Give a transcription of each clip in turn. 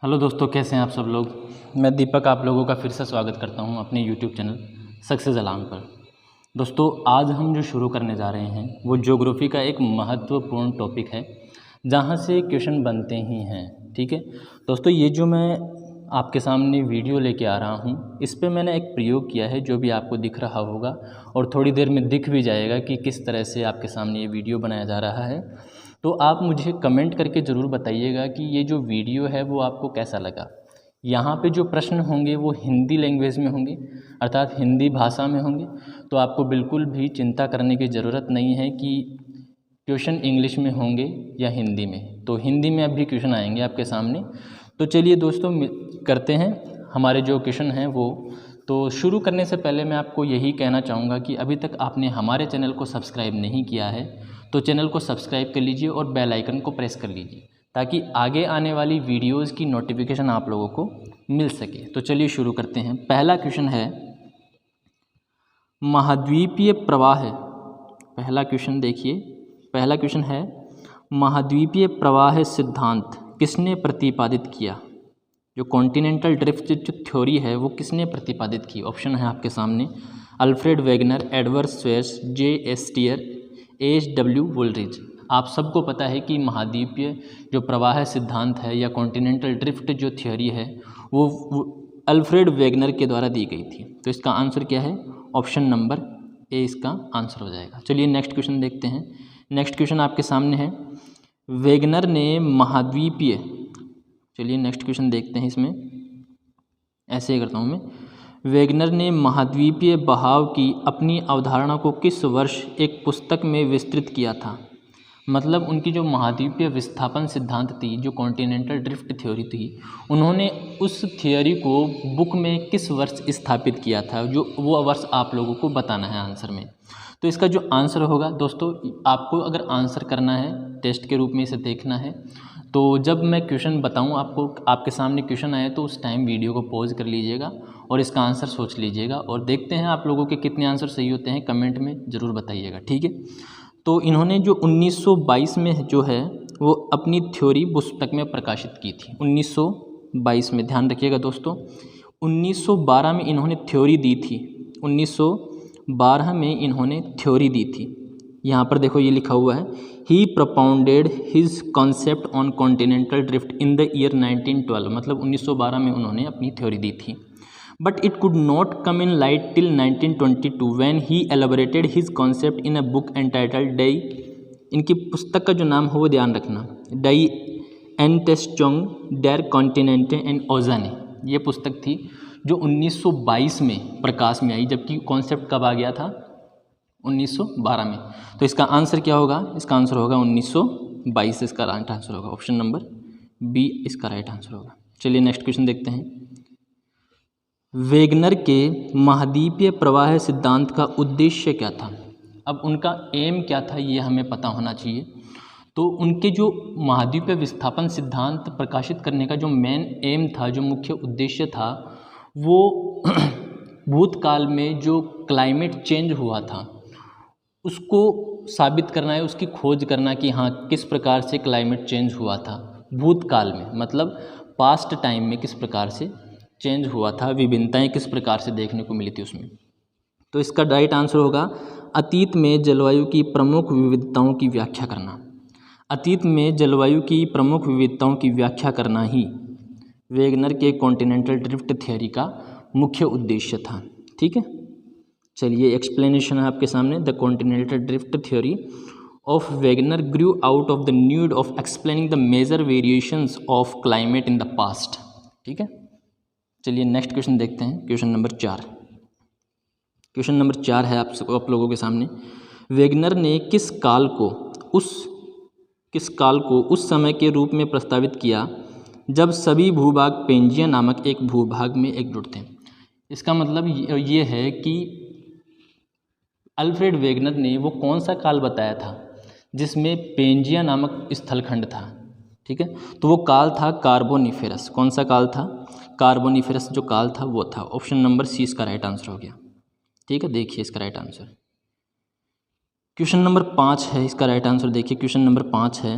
Hello दोस्तों, कैसे हैं आप सब लोग। मैं दीपक आप लोगों का फिर से स्वागत करता हूं अपने यूट्यूब चैनल सक्सेस अलार्म पर। दोस्तों, आज हम जो शुरू करने जा रहे हैं वो ज्योग्राफी का एक महत्वपूर्ण टॉपिक है जहां से क्वेश्चन बनते ही हैं। ठीक है दोस्तों, ये जो मैं आपके सामने वीडियो लेके आ रहा हूँ इस पे मैंने एक प्रयोग किया है जो भी आपको दिख रहा होगा और थोड़ी देर में दिख भी जाएगा कि किस तरह से आपके सामने ये वीडियो बनाया जा रहा है। तो आप मुझे कमेंट करके ज़रूर बताइएगा कि ये जो वीडियो है वो आपको कैसा लगा। यहाँ पे जो प्रश्न होंगे वो हिंदी लैंग्वेज में होंगे, अर्थात हिंदी भाषा में होंगे। तो आपको बिल्कुल भी चिंता करने की ज़रूरत नहीं है कि क्वेश्चन इंग्लिश में होंगे या हिंदी में। तो हिंदी में अभी क्वेश्चन आएंगे आपके सामने। तो चलिए दोस्तों, करते हैं हमारे जो क्वेश्चन हैं वो। तो शुरू करने से पहले मैं आपको यही कहना चाहूँगा कि अभी तक आपने हमारे चैनल को सब्सक्राइब नहीं किया है तो चैनल को सब्सक्राइब कर लीजिए और बेल आइकन को प्रेस कर लीजिए ताकि आगे आने वाली वीडियोज़ की नोटिफिकेशन आप लोगों को मिल सके। तो चलिए शुरू करते हैं। पहला क्वेश्चन है महाद्वीपीय प्रवाह। पहला क्वेश्चन देखिए, पहला क्वेश्चन है महाद्वीपीय प्रवाह सिद्धांत किसने प्रतिपादित किया। जो कॉन्टिनेंटल ड्रिफ्ट जो थ्योरी है वो किसने प्रतिपादित की। ऑप्शन है आपके सामने अल्फ्रेड वेगनर, एडवर्ड स्वेर्स, जे.एस. Tier, H.W. वुलरिज। आप सबको पता है कि महाद्वीपीय जो प्रवाह सिद्धांत है या कॉन्टिनेंटल ड्रिफ्ट जो थ्योरी है वो अल्फ्रेड वेगनर के द्वारा दी गई थी। तो इसका आंसर क्या है, ऑप्शन नंबर ए इसका आंसर हो जाएगा। चलिए नेक्स्ट क्वेश्चन देखते हैं। नेक्स्ट क्वेश्चन आपके सामने है वेगनर ने महाद्वीपीय, चलिए नेक्स्ट क्वेश्चन देखते हैं। इसमें ऐसे ही करता हूँ मैं, वेगनर ने महाद्वीपीय बहाव की अपनी अवधारणा को किस वर्ष एक पुस्तक में विस्तृत किया था। मतलब उनकी जो महाद्वीपीय विस्थापन सिद्धांत थी, जो कॉन्टिनेंटल ड्रिफ्ट थ्योरी थी, उन्होंने उस थ्योरी को बुक में किस वर्ष स्थापित किया था, जो वो वर्ष आप लोगों को बताना है आंसर में। तो इसका जो आंसर होगा दोस्तों, आपको अगर आंसर करना है टेस्ट के रूप में इसे देखना है तो जब मैं क्वेश्चन बताऊं आपको, आपके सामने क्वेश्चन आए तो उस टाइम वीडियो को पॉज कर लीजिएगा और इसका आंसर सोच लीजिएगा और देखते हैं आप लोगों के कितने आंसर सही होते हैं। कमेंट में ज़रूर बताइएगा, ठीक है। तो इन्होंने जो 1922 में जो है वो अपनी थ्योरी पुस्तक में प्रकाशित की थी। 1922 में, ध्यान रखिएगा दोस्तों, 1912 में इन्होंने थ्योरी दी थी। 1912 में इन्होंने थ्योरी दी थी। यहाँ पर देखो ये लिखा हुआ है, ही propounded his concept on continental drift in the year 1912। मतलब 1912 में उन्होंने अपनी थ्योरी दी थी। But it could not come in light till 1922 when he elaborated his concept in a book entitled डाई, इनकी पुस्तक का जो नाम हो वो ध्यान रखना, डाई एंटेस्चोंग डेर कॉन्टिनेंटे एंड ओजाने। ये पुस्तक थी जो 1922 में प्रकाश में आई, जबकि कॉन्सेप्ट कब आ गया था, 1912 में। तो इसका आंसर क्या होगा, इसका आंसर होगा 1922, इसका राइट आंसर होगा। ऑप्शन नंबर बी इसका राइट आंसर होगा। चलिए नेक्स्ट क्वेश्चन देखते हैं। वेगनर के महाद्वीपीय प्रवाह सिद्धांत का उद्देश्य क्या था। अब उनका एम क्या था ये हमें पता होना चाहिए। तो उनके जो महाद्वीपीय विस्थापन सिद्धांत प्रकाशित करने का जो मेन एम था, जो मुख्य उद्देश्य था, वो भूतकाल में जो क्लाइमेट चेंज हुआ था उसको साबित करना है, उसकी खोज करना कि हाँ किस प्रकार से क्लाइमेट चेंज हुआ था भूतकाल में, मतलब पास्ट टाइम में किस प्रकार से चेंज हुआ था, विभिन्नताएं किस प्रकार से देखने को मिली थी उसमें। तो इसका राइट आंसर होगा अतीत में जलवायु की प्रमुख विविधताओं की व्याख्या करना। अतीत में जलवायु की प्रमुख विविधताओं की व्याख्या करना ही वेगनर के कॉन्टिनेंटल ड्रिफ्ट थ्योरी का मुख्य उद्देश्य था, ठीक है। चलिए एक्सप्लेनेशन है आपके सामने। The continental drift theory of Wegener grew out of the need of explaining the major variations of climate in the past, ठीक है। चलिए नेक्स्ट क्वेश्चन देखते हैं, क्वेश्चन नंबर 4। क्वेश्चन नंबर 4 है आप लोगों के सामने, वेगनर ने किस काल को उस समय के रूप में प्रस्तावित किया जब सभी भूभाग पेंजिया नामक एक भूभाग में एकजुट थे। इसका मतलब ये है कि अल्फ्रेड वेगनर ने वो कौन सा काल बताया था जिसमें पेंजिया नामक स्थलखंड था, ठीक है। तो वो काल था कार्बोनिफेरस। कौन सा काल था, कार्बोनिफेरस जो काल था वो था। ऑप्शन नंबर सी इसका राइट आंसर हो गया, ठीक है। देखिए इसका राइट आंसर क्वेश्चन नंबर 5 है, इसका राइट आंसर देखिए। क्वेश्चन नंबर 5 है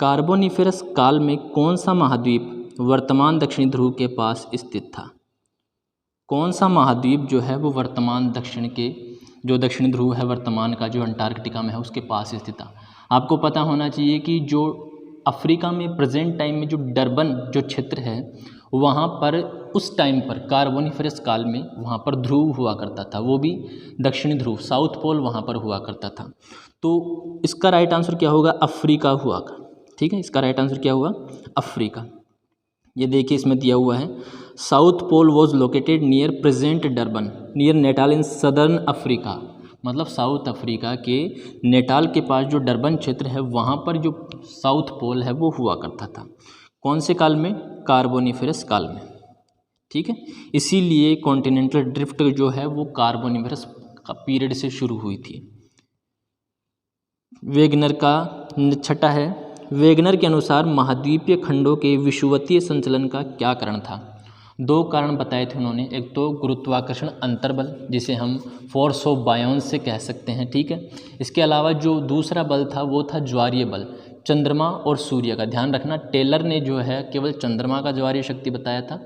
कार्बोनिफेरस काल में कौन सा महाद्वीप वर्तमान दक्षिणी ध्रुव के पास स्थित था? कौन सा महाद्वीप जो है वो वर्तमान दक्षिण के जो दक्षिणी ध्रुव है वर्तमान का जो अंटार्कटिका में है उसके पास स्थित था? आपको पता होना चाहिए कि जो अफ्रीका में प्रेजेंट टाइम में जो डरबन जो क्षेत्र है वहाँ पर उस टाइम पर कार्बोनिफरस काल में वहाँ पर ध्रुव हुआ करता था, वो भी दक्षिणी ध्रुव साउथ पोल वहाँ पर हुआ करता था। तो इसका राइट आंसर क्या होगा? अफ्रीका हुआ। ठीक है, इसका राइट आंसर क्या हुआ? अफ्रीका। ये देखिए इसमें दिया हुआ है South Pole was located near present Durban near Natal in southern Africa. मतलब साउथ अफ्रीका के नेटाल के पास जो डरबन क्षेत्र है वहाँ पर जो साउथ पोल है वो हुआ करता था। कौन से काल में? कार्बोनिफरस काल में। ठीक है, इसीलिए कॉन्टिनेंटल ड्रिफ्ट जो है वो कार्बोनिफरस का पीरियड से शुरू हुई थी। वेगनर का छठा है, वेगनर के अनुसार महाद्वीपीय खंडों के विषुवतीय संचलन का क्या कारण था? दो कारण बताए थे उन्होंने। एक तो गुरुत्वाकर्षण अंतर्बल जिसे हम फोर्स ऑफ बायोन से कह सकते हैं। ठीक है, इसके अलावा जो दूसरा बल था वो था ज्वारीय बल, चंद्रमा और सूर्य का। ध्यान रखना, टेलर ने जो है केवल चंद्रमा का ज्वारीय शक्ति बताया था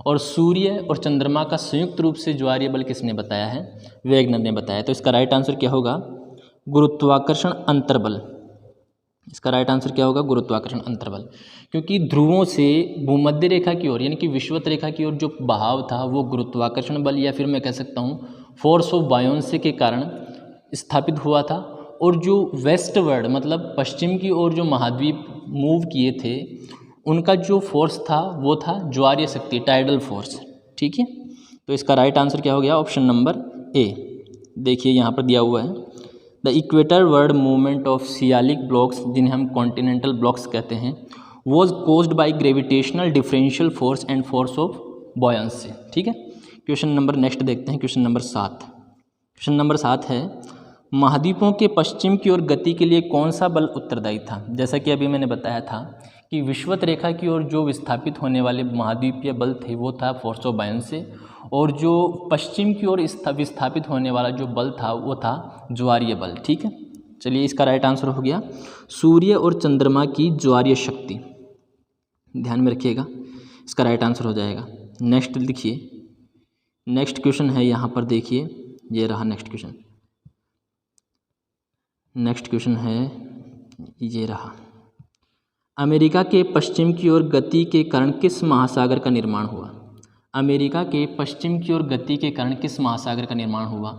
और सूर्य और चंद्रमा का संयुक्त रूप से ज्वारीय बल किसने बताया है? वेगनर ने बताया। तो इसका राइट आंसर क्या होगा? गुरुत्वाकर्षण अंतर्बल। इसका राइट आंसर क्या होगा? गुरुत्वाकर्षण अंतर्बल। क्योंकि ध्रुवों से भूमध्य रेखा की ओर यानी कि विषुवत रेखा की ओर जो बहाव था वो गुरुत्वाकर्षण बल या फिर मैं कह सकता हूँ फोर्स ऑफ बायोन्सी के कारण स्थापित हुआ था। और जो वेस्टवर्ड मतलब पश्चिम की ओर जो महाद्वीप मूव किए थे उनका जो फोर्स था वो था ज्वारीय शक्ति, टाइडल फोर्स। ठीक है, तो इसका राइट आंसर क्या हो गया? ऑप्शन नंबर ए। देखिए यहाँ पर दिया हुआ है the equator word movement of sialic blocks जिन्हें हम कॉन्टिनेंटल ब्लॉक्स कहते हैं was caused by gravitational differential force and force of buoyancy. ठीक है, क्वेश्चन नंबर नेक्स्ट देखते हैं, क्वेश्चन नंबर 7। क्वेश्चन नंबर 7 है महाद्वीपों के पश्चिम की ओर गति के लिए कौन सा बल उत्तरदायी था? जैसा कि अभी मैंने बताया था कि विषुवत रेखा की ओर जो विस्थापित होने वाले महाद्वीपीय बल थे वो था फोर्स ऑफ बायोन्सी और जो पश्चिम की ओर विस्थापित होने वाला जो बल था वो था ज्वारीय बल। ठीक है, चलिए इसका राइट आंसर हो गया सूर्य और चंद्रमा की ज्वारीय शक्ति। ध्यान में रखिएगा, इसका राइट आंसर हो जाएगा। नेक्स्ट लिखिए, नेक्स्ट क्वेश्चन है यहाँ पर देखिए, ये रहा नेक्स्ट क्वेश्चन। नेक्स्ट क्वेश्चन है ये रहा, अमेरिका के पश्चिम की ओर गति के कारण किस महासागर का निर्माण हुआ? अमेरिका के पश्चिम की ओर गति के कारण किस महासागर का निर्माण हुआ?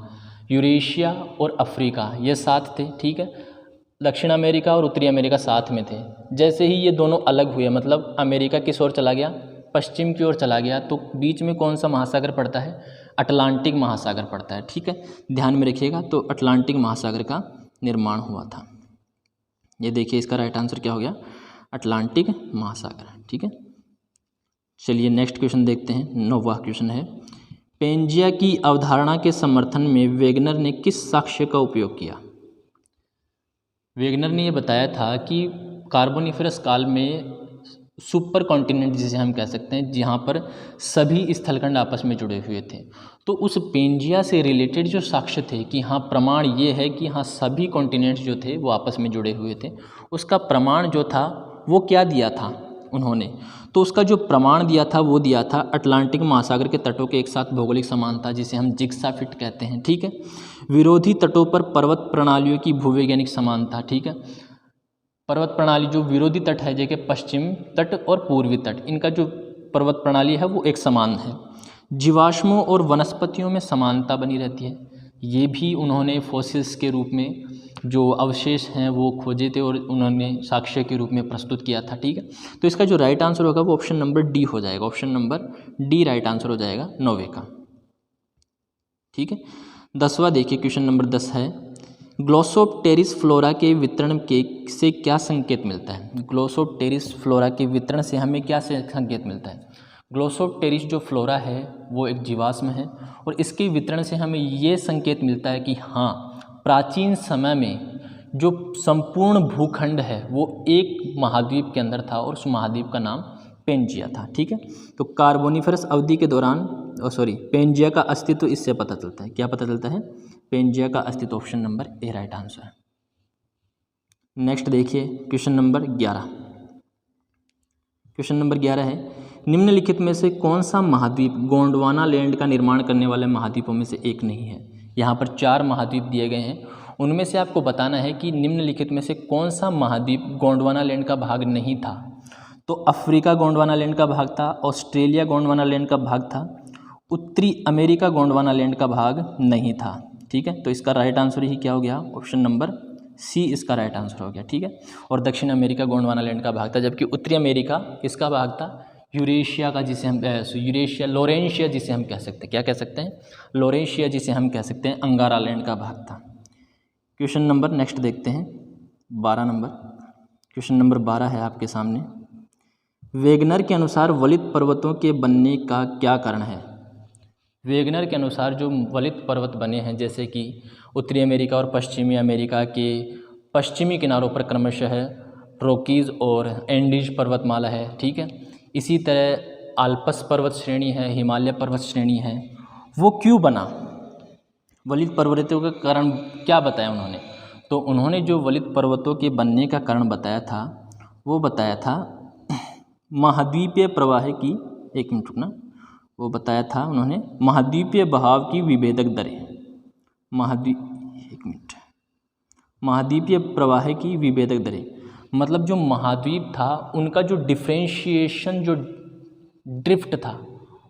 यूरेशिया और अफ्रीका ये साथ थे। ठीक है, दक्षिण अमेरिका और उत्तरी अमेरिका साथ में थे। जैसे ही ये दोनों अलग हुए मतलब अमेरिका किस ओर चला गया? पश्चिम की ओर चला गया, तो बीच में कौन सा महासागर पड़ता है? अटलांटिक महासागर पड़ता है। ठीक है, ध्यान में रखिएगा, तो अटलांटिक महासागर का निर्माण हुआ था। ये देखिए इसका राइट आंसर क्या हो गया? अटलांटिक महासागर। ठीक है, चलिए नेक्स्ट क्वेश्चन देखते हैं। 9वां क्वेश्चन है पेंजिया की अवधारणा के समर्थन में वेगनर ने किस साक्ष्य का उपयोग किया? वेगनर ने ये बताया था कि कार्बोनिफरस काल में सुपर कॉन्टिनेंट जिसे हम कह सकते हैं जहाँ पर सभी स्थलखंड आपस में जुड़े हुए थे, तो उस पेंजिया से रिलेटेड जो साक्ष्य थे कि हाँ प्रमाण ये है कि हाँ सभी कॉन्टिनेंट्स जो थे वो आपस में जुड़े हुए थे, उसका प्रमाण जो था वो क्या दिया था उन्होंने? तो उसका जो प्रमाण दिया था वो दिया था अटलांटिक महासागर के तटों के एक साथ भौगोलिक समानता जिसे हम जिग्सा फिट कहते हैं। ठीक है, विरोधी तटों पर पर्वत प्रणालियों की भूवैज्ञानिक समानता। ठीक है, पर्वत प्रणाली जो विरोधी तट है जैसे पश्चिम तट और पूर्वी तट, इनका जो पर्वत प्रणाली है वो एक समान है। जीवाश्मों और वनस्पतियों में समानता बनी रहती है, ये भी उन्होंने फॉसिल्स के रूप में जो अवशेष हैं वो खोजे थे और उन्होंने साक्ष्य के रूप में प्रस्तुत किया था। ठीक है, तो इसका जो राइट आंसर होगा वो ऑप्शन नंबर डी हो जाएगा। Option number D right answer हो जाएगा 9वें का। ठीक है, 10वां देखिए, क्वेश्चन नंबर 10 है ग्लोसोप्टेरिस फ्लोरा के वितरण के से क्या संकेत मिलता है? ग्लोसोप्टेरिस फ्लोरा के वितरण से हमें क्या संकेत मिलता है? ग्लोसोप्टेरिस जो फ्लोरा है वो एक जीवाश्म है और इसके वितरण से हमें ये संकेत मिलता है कि हाँ प्राचीन समय में जो संपूर्ण भूखंड है वो एक महाद्वीप के अंदर था और उस महाद्वीप का नाम पेंजिया था। ठीक है, तो कार्बोनिफरस अवधि के दौरान पेंजिया का अस्तित्व इससे पता चलता है। क्या पता चलता है? पेंजिया का अस्तित्व। ऑप्शन नंबर ए राइट आंसर। नेक्स्ट देखिए क्वेश्चन नंबर 11। क्वेश्चन नंबर 11 है, निम्नलिखित में से कौन सा महाद्वीप गोंडवाना लैंड का निर्माण करने वाले महाद्वीपों में से एक नहीं है। यहाँ पर 4 महाद्वीप दिए गए हैं, उनमें से आपको बताना है कि निम्नलिखित में से कौन सा महाद्वीप गोंडवाना लैंड का भाग नहीं था। तो अफ्रीका गोंडवाना लैंड का भाग था, ऑस्ट्रेलिया गोंडवाना लैंड का भाग था, उत्तरी अमेरिका गोंडवाना लैंड का भाग नहीं था। ठीक है, तो इसका राइट आंसर ही क्या हो गया, ऑप्शन नंबर सी इसका राइट आंसर हो गया। ठीक है, और दक्षिण अमेरिका गोंडवाना लैंड का भाग था, जबकि उत्तरी अमेरिका किसका भाग था, यूरेशिया का, जिसे हम यूरेशिया लोरेंशिया जिसे हम कह सकते हैं, क्या कह सकते हैं, लोरेंशिया जिसे हम कह सकते हैं, अंगारा लैंड का भाग था। क्वेश्चन नंबर नेक्स्ट देखते हैं 12 नंबर। क्वेश्चन नंबर 12 है आपके सामने, वेगनर के अनुसार वलित पर्वतों के बनने का क्या कारण है। वेगनर के अनुसार जो वलित पर्वत बने हैं, जैसे कि उत्तरी अमेरिका और पश्चिमी अमेरिका के पश्चिमी किनारों पर क्रमशः रॉकीज़ और एंडीज पर्वतमाला है। ठीक है, इसी तरह आल्प्स पर्वत श्रेणी है, हिमालय पर्वत श्रेणी है, वो क्यों बना, वलित पर्वतों का कारण क्या बताया उन्होंने। तो उन्होंने जो वलित पर्वतों के बनने का कारण बताया था, वो बताया था महाद्वीपीय प्रवाह की, एक मिनट रुकना, वो बताया था उन्होंने महाद्वीपीय बहाव की विभेदक दरें, महाद्वीपीय प्रवाह की विभेदक दरें, मतलब जो महाद्वीप था उनका जो डिफ्रेंशिएशन, जो ड्रिफ्ट था,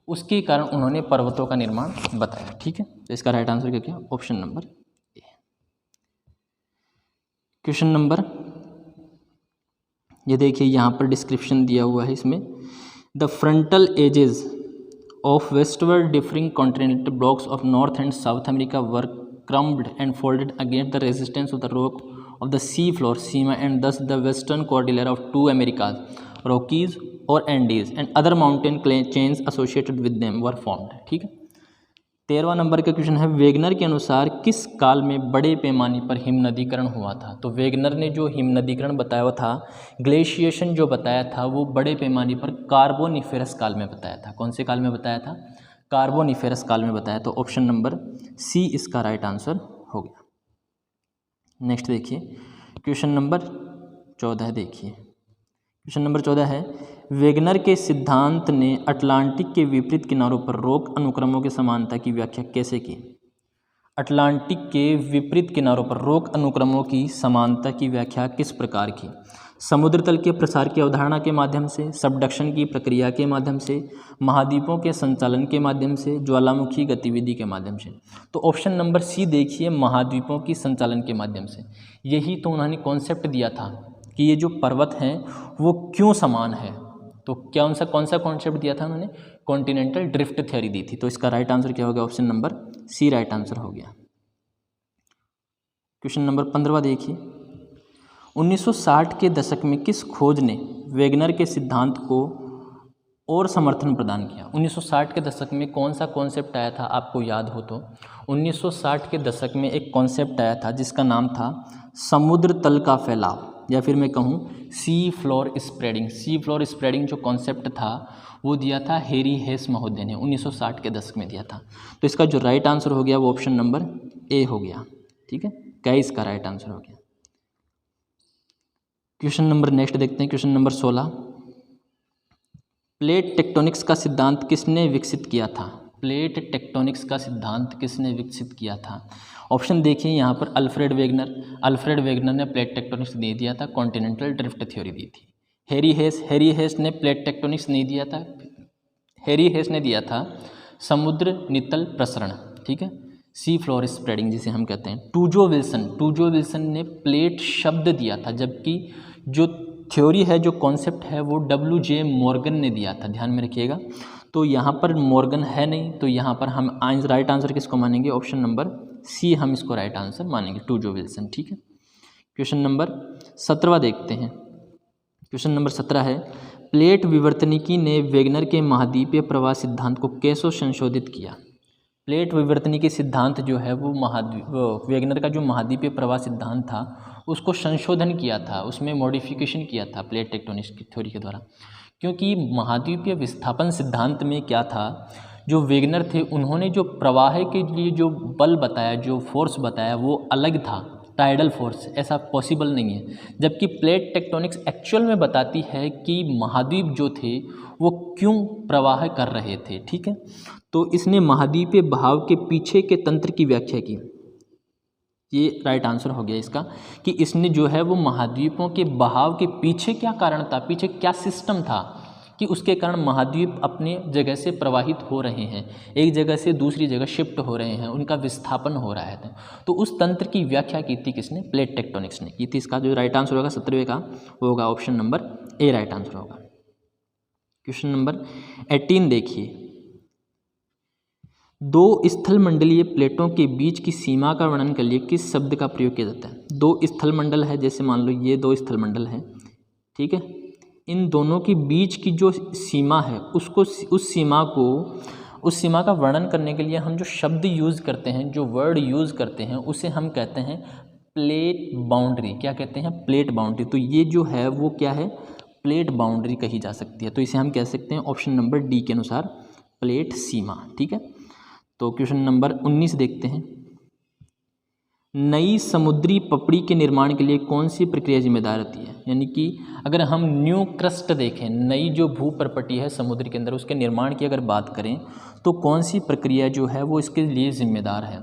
उसके कारण उन्होंने पर्वतों का निर्माण बताया। ठीक है, तो इसका राइट आंसर क्या क्या, option number A. Question number, ये देखिए यहाँ पर डिस्क्रिप्शन दिया हुआ है इसमें, the frontal edges of westward drifting continental blocks of North and South America were crumpled and folded against the resistance of the rock of the sea floor sima and thus the western cordillera of 2 Americas, Rockies और Andes and other mountain chains associated with them were formed। ठीक है, 13वां number का question है, Wegener के अनुसार किस काल में बड़े पैमाने पर हिमनदीकरण हुआ था। तो वेगनर ने जो हिमनदीकरण बताया हुआ था, ग्लेशिएशन जो बताया था, वो बड़े पैमाने पर कार्बोनिफेरस काल में बताया था। कौन से काल में बताया था, कार्बोनिफेरस काल में बताया। तो ऑप्शन नंबर सी इसका राइट आंसर हो गया। नेक्स्ट देखिए क्वेश्चन नंबर 14 देखिए, क्वेश्चन नंबर 14 है, वेगनर के सिद्धांत ने अटलांटिक के विपरीत किनारों पर रोक अनुक्रमों की समानता की व्याख्या कैसे की। अटलांटिक के विपरीत किनारों पर रोक अनुक्रमों की समानता की व्याख्या किस प्रकार की, समुद्र तल के प्रसार की अवधारणा के माध्यम से, सबडक्शन की प्रक्रिया के माध्यम से, महाद्वीपों के संचालन के माध्यम से, ज्वालामुखी गतिविधि के माध्यम से। तो ऑप्शन नंबर सी देखिए, महाद्वीपों की संचालन के माध्यम से। यही तो उन्होंने कॉन्सेप्ट दिया था कि ये जो पर्वत हैं वो क्यों समान है। तो क्या उनसे कौन सा कॉन्सेप्ट दिया था उन्होंने, कॉन्टिनेंटल ड्रिफ्ट थ्योरी दी थी। तो इसका राइट आंसर क्या हो गया, option number C right answer हो गया। क्वेश्चन नंबर 15 देखिए, 1960 के दशक में किस खोज ने वेगनर के सिद्धांत को और समर्थन प्रदान किया। 1960 के दशक में कौन सा कॉन्सेप्ट आया था, आपको याद हो तो 1960 के दशक में एक कॉन्सेप्ट आया था जिसका नाम था समुद्र तल का फैलाव, या फिर मैं कहूँ sea floor spreading. Sea floor spreading जो कॉन्सेप्ट था वो दिया था हैरी हेस महोदय ने, 1960 के दशक में दिया था। तो इसका जो राइट आंसर हो गया वो ऑप्शन नंबर ए हो गया। ठीक है, क्या इसका राइट आंसर हो गया। क्वेश्चन नंबर नेक्स्ट देखते हैं, क्वेश्चन नंबर 16, प्लेट टेक्टोनिक्स का सिद्धांत किसने विकसित किया था। प्लेट टेक्टोनिक्स का सिद्धांत किसने विकसित किया था। ऑप्शन देखिए यहाँ पर, अल्फ्रेड वेगनर ने प्लेट टेक्टोनिक्स दे दिया था, कॉन्टिनेंटल ड्रिफ्ट थ्योरी दी थी। हैरी हेस ने प्लेट टेक्टोनिक्स नहीं दिया था, हैरी हेस ने दिया था समुद्र नितल प्रसरण। ठीक है, सी फ्लोर स्प्रेडिंग जिसे हम कहते हैं। टूजो विल्सन ने प्लेट शब्द दिया था, जबकि जो थ्योरी है, जो कॉन्सेप्ट है, वो WJ मॉर्गन ने दिया था। ध्यान में रखिएगा, तो यहाँ पर मॉर्गन है नहीं, तो यहाँ पर हम राइट आंसर किसको मानेंगे, ऑप्शन नंबर सी हम इसको राइट आंसर मानेंगे, टूजो विल्सन। ठीक है, क्वेश्चन नंबर 17 देखते हैं। क्वेश्चन नंबर 17 है, प्लेट विवर्तनिकी ने वेगनर के महाद्वीपीय प्रवाह सिद्धांत को कैसे संशोधित किया। प्लेट विवर्तनिकी सिद्धांत जो है वो वेगनर का जो महाद्वीपीय प्रवाह सिद्धांत था उसको संशोधन किया था, उसमें मॉडिफिकेशन किया था प्लेट टेक्टोनिक्स की थ्योरी के द्वारा। क्योंकि महाद्वीपीय विस्थापन सिद्धांत में क्या था, जो वेगनर थे उन्होंने जो प्रवाह के लिए जो बल बताया, जो फोर्स बताया वो अलग था, टाइडल फोर्स, ऐसा पॉसिबल नहीं है। जबकि प्लेट टेक्टोनिक्स एक्चुअल में बताती है कि महाद्वीप जो थे वो क्यों प्रवाह कर रहे थे, ठीक है। तो इसने महाद्वीपीय बहाव के पीछे के तंत्र की व्याख्या की, ये राइट आंसर हो गया इसका, कि इसने जो है वो महाद्वीपों के बहाव के पीछे क्या कारण था, पीछे क्या सिस्टम था कि उसके कारण महाद्वीप अपने जगह से प्रवाहित हो रहे हैं, एक जगह से दूसरी जगह शिफ्ट हो रहे हैं, उनका विस्थापन हो रहा है। तो उस तंत्र की व्याख्या की थी किसने, प्लेट टेक्टोनिक्स ने की थी। इसका जो राइट आंसर होगा 17वें का वो होगा ऑप्शन नंबर ए राइट आंसर होगा। क्वेश्चन नंबर 18 देखिए, दो स्थल मंडलीय प्लेटों के बीच की सीमा का वर्णन के लिए किस शब्द का प्रयोग किया जाता है। दो स्थल मंडल है, जैसे मान लो ये दो स्थल मंडल है, ठीक है। इन दोनों के बीच की जो सीमा है उसको, उस सीमा का वर्णन करने के लिए हम जो शब्द यूज़ करते हैं, जो वर्ड यूज़ करते हैं, उसे हम कहते हैं प्लेट बाउंड्री। क्या कहते हैं, प्लेट बाउंड्री। तो ये जो है वो क्या है, प्लेट बाउंड्री कही जा सकती है। तो इसे हम कह सकते हैं ऑप्शन नंबर डी के अनुसार प्लेट सीमा, ठीक है। तो क्वेश्चन नंबर 19 देखते हैं, नई समुद्री पपड़ी के निर्माण के लिए कौन सी प्रक्रिया जिम्मेदार होती है। यानी कि अगर हम न्यू क्रस्ट देखें, नई जो भूप्रपटी है समुद्र के अंदर, उसके निर्माण की अगर बात करें तो कौन सी प्रक्रिया जो है वो इसके लिए जिम्मेदार है।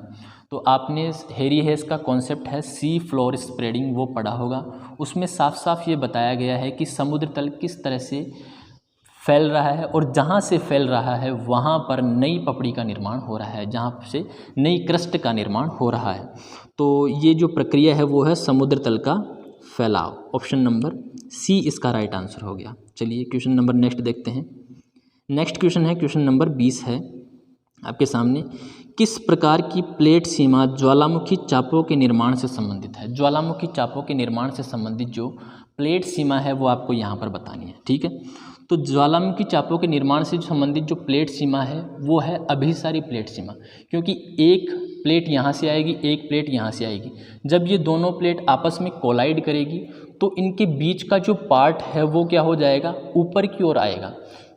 तो आपने हेरी हेस का कॉन्सेप्ट है सी फ्लोर स्प्रेडिंग, वो पढ़ा होगा। उसमें साफ साफ ये बताया गया है कि समुद्र तल किस तरह से फैल रहा है और जहाँ से फैल रहा है वहाँ पर नई पपड़ी का निर्माण हो रहा है, जहाँ से नई क्रस्ट का निर्माण हो रहा है। तो ये जो प्रक्रिया है वो है समुद्र तल का फैलाव। ऑप्शन नंबर सी इसका राइट आंसर हो गया। चलिए क्वेश्चन नंबर नेक्स्ट देखते हैं। नेक्स्ट क्वेश्चन है क्वेश्चन नंबर 20 है आपके सामने, किस प्रकार की प्लेट सीमा ज्वालामुखी चापों के निर्माण से संबंधित है। ज्वालामुखी चापों के निर्माण से संबंधित जो प्लेट सीमा है वो आपको यहाँ पर बतानी है, ठीक है। तो ज्वालामुखी चापों के निर्माण से संबंधित जो प्लेट सीमा है वो है अभिसारी प्लेट सीमा, क्योंकि एक प्लेट यहाँ से आएगी, एक प्लेट यहाँ से आएगी। जब ये दोनों प्लेट आपस में कोलाइड करेगी तो इनके बीच का जो पार्ट है वो क्या हो जाएगा, ऊपर की ओर आएगा।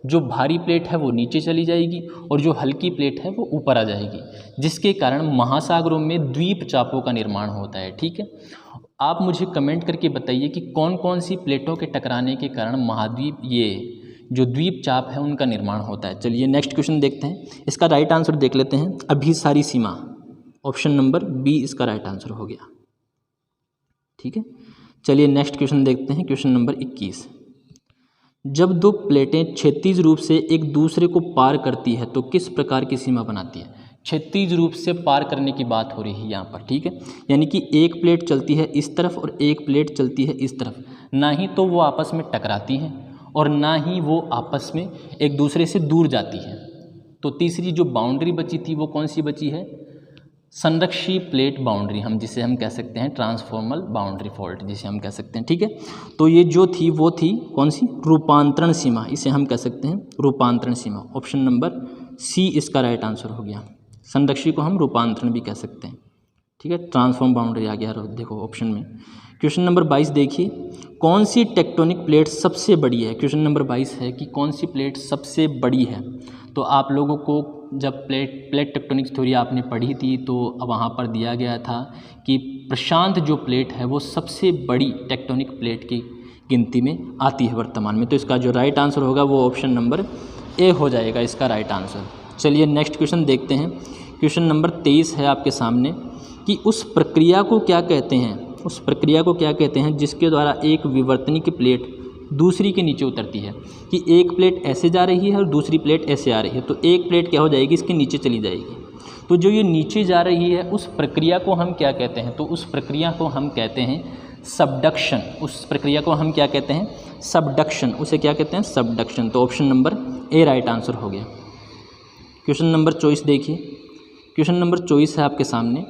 जो भारी प्लेट है वो नीचे चली जाएगी और जो हल्की प्लेट है वो ऊपर आ जाएगी, जिसके कारण महासागरों में द्वीप चापों का निर्माण होता है, ठीक है। आप मुझे कमेंट करके बताइए कि कौन कौन सी प्लेटों के टकराने के कारण महाद्वीप, ये जो द्वीप चाप है उनका निर्माण होता है। चलिए नेक्स्ट क्वेश्चन देखते हैं, इसका राइट आंसर देख लेते हैं। अभिसारी सीमा, ऑप्शन नंबर बी इसका राइट आंसर हो गया, ठीक है। चलिए नेक्स्ट क्वेश्चन देखते हैं, क्वेश्चन नंबर 21, जब दो प्लेटें क्षैतिज रूप से एक दूसरे को पार करती है तो किस प्रकार की सीमा बनाती है। क्षैतिज रूप से पार करने की बात हो रही है यहाँ पर, ठीक है। यानी कि एक प्लेट चलती है इस तरफ और एक प्लेट चलती है इस तरफ, ना ही तो वो आपस में टकराती हैं और ना ही वो आपस में एक दूसरे से दूर जाती है। तो तीसरी जो बाउंड्री बची थी वो कौन सी बची है, संरक्षी प्लेट बाउंड्री, हम जिसे हम कह सकते हैं ट्रांसफॉर्मल बाउंड्री फॉल्ट जिसे हम कह सकते हैं, ठीक है। तो ये जो थी वो थी कौन सी, रूपांतरण सीमा, इसे हम कह सकते हैं रूपांतरण सीमा। ऑप्शन नंबर सी इसका राइट आंसर हो गया। संरक्षी को हम रूपांतरण भी कह सकते हैं, ठीक है। ट्रांसफॉर्म बाउंड्री आ गया देखो ऑप्शन में। क्वेश्चन नंबर 22 देखिए, कौन सी टेक्टोनिक प्लेट सबसे बड़ी है। क्वेश्चन नंबर 22 है कि कौन सी प्लेट सबसे बड़ी है। तो आप लोगों को जब प्लेट टेक्टोनिक्स थ्योरी आपने पढ़ी थी तो वहाँ पर दिया गया था कि प्रशांत जो प्लेट है वो सबसे बड़ी टेक्टोनिक प्लेट की गिनती में आती है वर्तमान में। तो इसका जो राइट आंसर होगा वो ऑप्शन नंबर ए हो जाएगा इसका राइट आंसर। चलिए नेक्स्ट क्वेश्चन देखते हैं। क्वेश्चन नंबर 23 है आपके सामने कि उस प्रक्रिया को क्या कहते हैं, उस प्रक्रिया को क्या कहते हैं जिसके द्वारा एक विवर्तनिक प्लेट दूसरी के नीचे उतरती है। कि एक प्लेट ऐसे जा रही है और दूसरी प्लेट ऐसे आ रही है, तो एक प्लेट क्या हो जाएगी, इसके नीचे चली जाएगी। तो जो ये नीचे जा रही है उस प्रक्रिया को हम क्या कहते हैं, तो उस प्रक्रिया को हम कहते हैं सबडक्शन। उस प्रक्रिया को हम क्या कहते हैं, सबडक्शन, उसे क्या कहते हैं, सबडक्शन। तो ऑप्शन नंबर ए राइट आंसर हो गया। क्वेश्चन नंबर 24 देखिए। क्वेश्चन नंबर 24 है आपके सामने,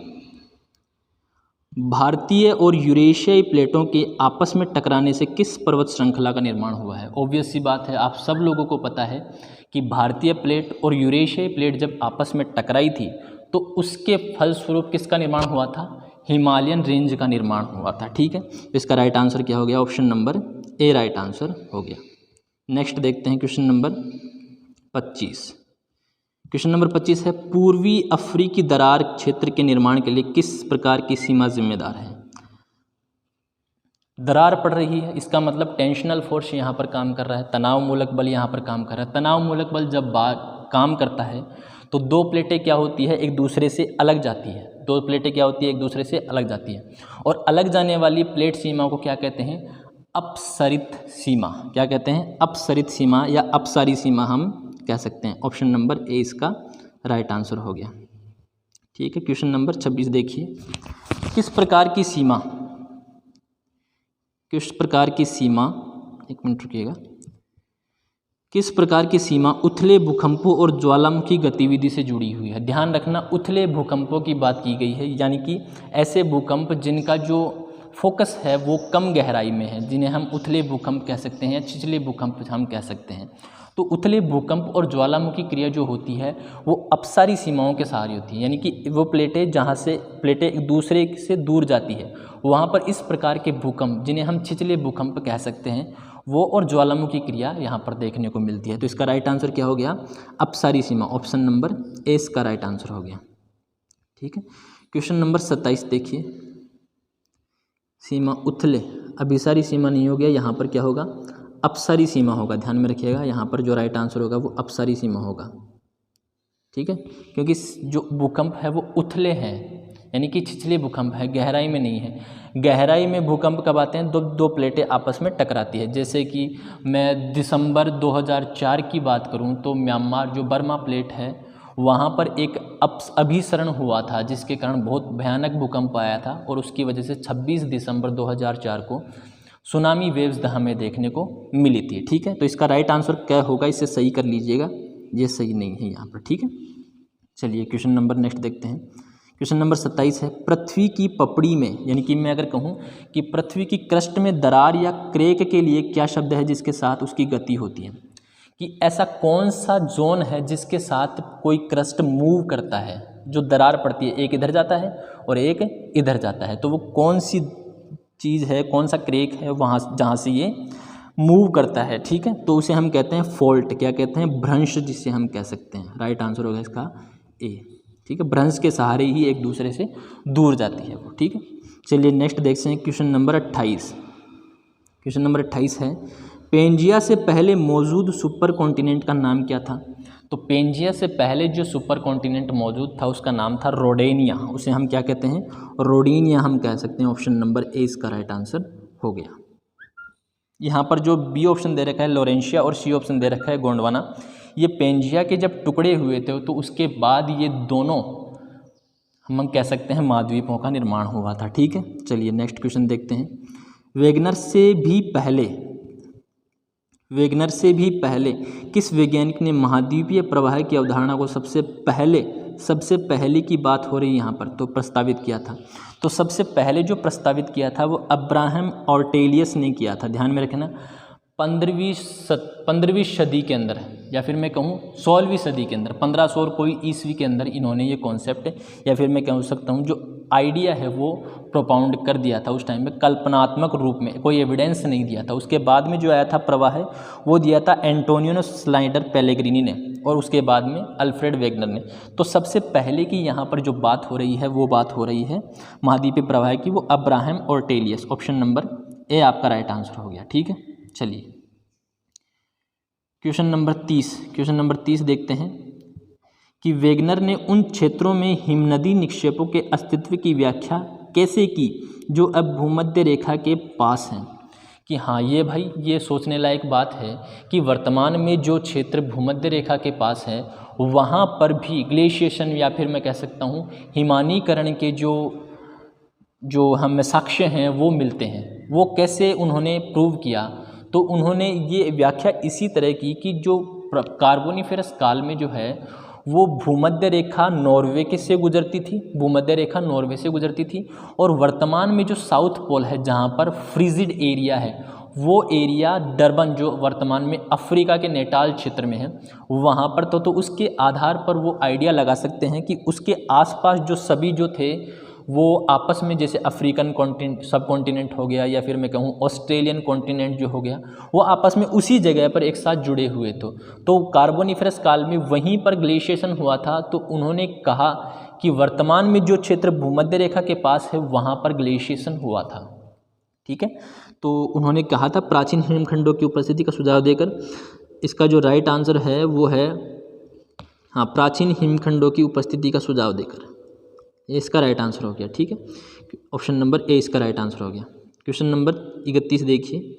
भारतीय और यूरेशियाई प्लेटों के आपस में टकराने से किस पर्वत श्रृंखला का निर्माण हुआ है। ऑब्वियस सी बात है, आप सब लोगों को पता है कि भारतीय प्लेट और यूरेशियाई प्लेट जब आपस में टकराई थी तो उसके फलस्वरूप किसका निर्माण हुआ था, हिमालयन रेंज का निर्माण हुआ था, ठीक है। इसका राइट आंसर क्या हो गया, ऑप्शन नंबर ए राइट आंसर हो गया। नेक्स्ट देखते हैं क्वेश्चन नंबर 25। क्वेश्चन नंबर 25 है, पूर्वी अफ्रीकी दरार क्षेत्र के निर्माण के लिए किस प्रकार की सीमा जिम्मेदार है। दरार पड़ रही है, इसका मतलब टेंशनल फोर्स यहाँ पर काम कर रहा है, तनाव मूलक बल यहाँ पर काम कर रहा है। तनाव मूलक बल जब काम करता है तो दो प्लेटें क्या होती है, एक दूसरे से अलग जाती है। दो प्लेटें क्या होती है, एक दूसरे से अलग जाती है। और अलग जाने वाली प्लेट सीमा को क्या कहते हैं, अपसरित सीमा। क्या कहते हैं, अपसरित सीमा या अपसारी सीमा हम कह सकते हैं। ऑप्शन नंबर ए इसका राइट आंसर हो गया। ठीक है, क्वेश्चन नंबर 26 देखिए। किस प्रकार की सीमा, किस प्रकार की सीमा, एक मिनट रुकिएगा, किस प्रकार की सीमा उथले भूकंपों और ज्वालामुखी गतिविधि से जुड़ी हुई है। ध्यान रखना, उथले भूकंपों की बात की गई है, यानी कि ऐसे भूकंप जिनका जो फोकस है वो कम गहराई में है, जिन्हें हम उथले भूकंप कह सकते हैं या छिछले भूकंप हम कह सकते हैं। तो उथले भूकंप और ज्वालामुखी क्रिया जो होती है वो अपसारी सीमाओं के सहारे होती है, यानी कि वो प्लेटें जहाँ से प्लेटें एक दूसरे से दूर जाती है वहाँ पर इस प्रकार के भूकंप, जिन्हें हम छिछले भूकंप कह सकते हैं, वो और ज्वालामुखी क्रिया यहाँ पर देखने को मिलती है। तो इसका राइट आंसर क्या हो गया, अपसारी सीमा। ऑप्शन नंबर ए इसका राइट आंसर हो गया। ठीक है, क्वेश्चन नंबर 27 देखिए। सीमा उथले, अभिसारी सीमा नहीं हो गया, यहाँ पर क्या होगा, अपसारी सीमा होगा। ध्यान में रखिएगा, यहाँ पर जो राइट आंसर होगा वो अपसारी सीमा होगा। ठीक है, क्योंकि जो भूकंप है वो उथले हैं, यानी कि छिछले भूकंप है, गहराई में नहीं है। गहराई में भूकंप कब आते हैं, दो प्लेटें आपस में टकराती है। जैसे कि मैं दिसंबर 2004 की बात करूं तो म्यांमार जो बर्मा प्लेट है वहाँ पर एक अभिसरण हुआ था, जिसके कारण बहुत भयानक भूकंप आया था और उसकी वजह से 26 दिसंबर 2004 को सुनामी वेव्स हमें देखने को मिली थी। ठीक है, तो इसका राइट आंसर क्या होगा, इसे सही कर लीजिएगा, ये सही नहीं है यहाँ पर। ठीक है, चलिए क्वेश्चन नंबर नेक्स्ट देखते हैं। क्वेश्चन नंबर 27 है, पृथ्वी की पपड़ी में, यानी कि मैं अगर कहूँ कि पृथ्वी की क्रस्ट में दरार या क्रेक के लिए क्या शब्द है जिसके साथ उसकी गति होती है, कि ऐसा कौन सा जोन है जिसके साथ कोई क्रस्ट मूव करता है, जो दरार पड़ती है, एक इधर जाता है और एक इधर जाता है, तो वो कौन सी चीज़ है, कौन सा क्रेक है वहाँ जहाँ से ये मूव करता है। ठीक है, तो उसे हम कहते हैं फॉल्ट, क्या कहते हैं, भ्रंश जिसे हम कह सकते हैं। राइट आंसर होगा इसका ए। ठीक है, भ्रंश के सहारे ही एक दूसरे से दूर जाती है वो। ठीक है, चलिए नेक्स्ट देखते हैं क्वेश्चन नंबर 28। क्वेश्चन नंबर 28 है, पेंजिया से पहले मौजूद सुपर कॉन्टिनेंट का नाम क्या था। तो पेंजिया से पहले जो सुपर कॉन्टिनेंट मौजूद था उसका नाम था रोडेनिया, उसे हम क्या कहते हैं, रोडेनिया हम कह सकते हैं। ऑप्शन नंबर ए इसका राइट आंसर हो गया। यहाँ पर जो बी ऑप्शन दे रखा है लोरेंशिया और सी ऑप्शन दे रखा है गोंडवाना, ये पेंजिया के जब टुकड़े हुए थे तो उसके बाद ये दोनों हम कह सकते हैं महाद्वीपों का निर्माण हुआ था। ठीक है, चलिए नेक्स्ट क्वेश्चन देखते हैं। वेगनर से भी पहले किस वैज्ञानिक ने महाद्वीपीय प्रवाह की अवधारणा को सबसे पहले की बात हो रही यहाँ पर तो प्रस्तावित किया था। तो सबसे पहले जो प्रस्तावित किया था वो अब्राहम ऑर्टेलियस ने किया था। ध्यान में रखना, 15वीं सदी के अंदर, या फिर मैं कहूँ 16वीं सदी के अंदर, 1500 और कोई ईस्वी के अंदर इन्होंने ये कॉन्सेप्ट, या फिर मैं कह सकता हूँ जो आइडिया है वो प्रोपाउंड कर दिया था। उस टाइम में कल्पनात्मक रूप में, कोई एविडेंस नहीं दिया था। उसके बाद में जो आया था प्रवाह है वो दिया था एंटोनियो स्लाइडर पेलेग्रिनी ने, और उसके बाद में अल्फ्रेड वेगनर ने। तो सबसे पहले की यहाँ पर जो बात हो रही है वो बात हो रही है महाद्वीपीय प्रवाह की, वो अब्राहम ऑर्टेलियस। ऑप्शन नंबर ए आपका राइट आंसर हो गया। ठीक है, चलिए क्वेश्चन नंबर 30 देखते हैं कि वेगनर ने उन क्षेत्रों में हिमनदी निक्षेपों के अस्तित्व की व्याख्या कैसे की जो अब भूमध्य रेखा के पास हैं। कि हाँ, ये भाई ये सोचने लायक बात है कि वर्तमान में जो क्षेत्र भूमध्य रेखा के पास है वहाँ पर भी ग्लेशिएशन, या फिर मैं कह सकता हूँ हिमानीकरण के जो हमें साक्ष्य हैं वो मिलते हैं। वो कैसे उन्होंने प्रूव किया, तो उन्होंने ये व्याख्या इसी तरह की कि जो कार्बोनिफेरस काल में जो है वो भूमध्य रेखा नॉर्वे से गुजरती थी, और वर्तमान में जो साउथ पोल है जहाँ पर फ्रीजिड एरिया है वो एरिया डरबन जो वर्तमान में अफ्रीका के नेटाल क्षेत्र में है वहाँ पर, तो उसके आधार पर वो आइडिया लगा सकते हैं कि उसके आसपास जो सभी जो थे वो आपस में, जैसे अफ्रीकन कॉन्टिनेंट सब कॉन्टिनेंट हो गया, या फिर मैं कहूँ ऑस्ट्रेलियन कॉन्टिनेंट जो हो गया, वो आपस में उसी जगह पर एक साथ जुड़े हुए थे। तो कार्बोनिफेरस काल में वहीं पर ग्लेशिएशन हुआ था। तो उन्होंने कहा कि वर्तमान में जो क्षेत्र भूमध्य रेखा के पास है वहाँ पर ग्लेशिएशन हुआ था। ठीक है। तो उन्होंने कहा था प्राचीन हिमखंडों की उपस्थिति का सुझाव देकर, इसका जो राइट आंसर है वो है हाँ, प्राचीन हिमखंडों की उपस्थिति का सुझाव देकर, ये इसका राइट आंसर हो गया। ठीक है, ऑप्शन नंबर ए इसका राइट आंसर हो गया। क्वेश्चन नंबर 31 देखिए,